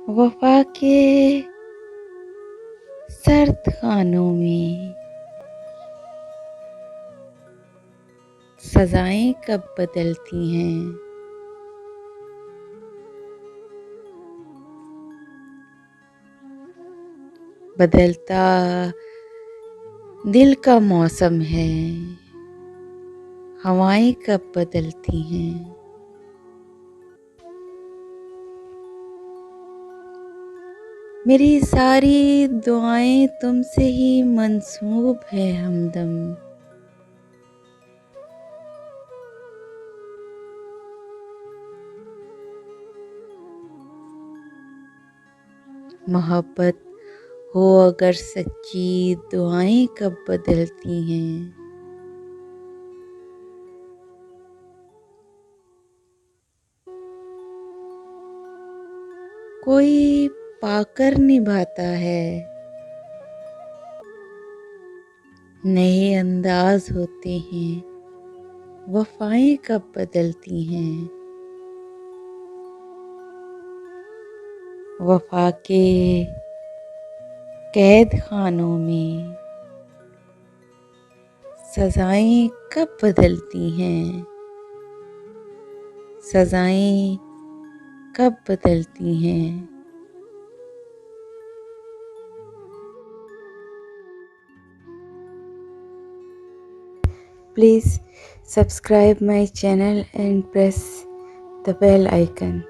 वफा के सर्द खानों में सजाएं कब बदलती हैं। बदलता दिल का मौसम है, हवाएं कब बदलती हैं। मेरी सारी दुआएं तुमसे ही मंसूब है हमदम। मोहब्बत हो अगर सच्ची, दुआएं कब बदलती हैं। कोई पाकर निभाता है, नए अंदाज होते हैं, वफाएं कब बदलती हैं। वफा के कैद खानों में सजाएं कब बदलती हैं। सजाएं कब बदलती हैं। Please subscribe my channel and press the bell icon.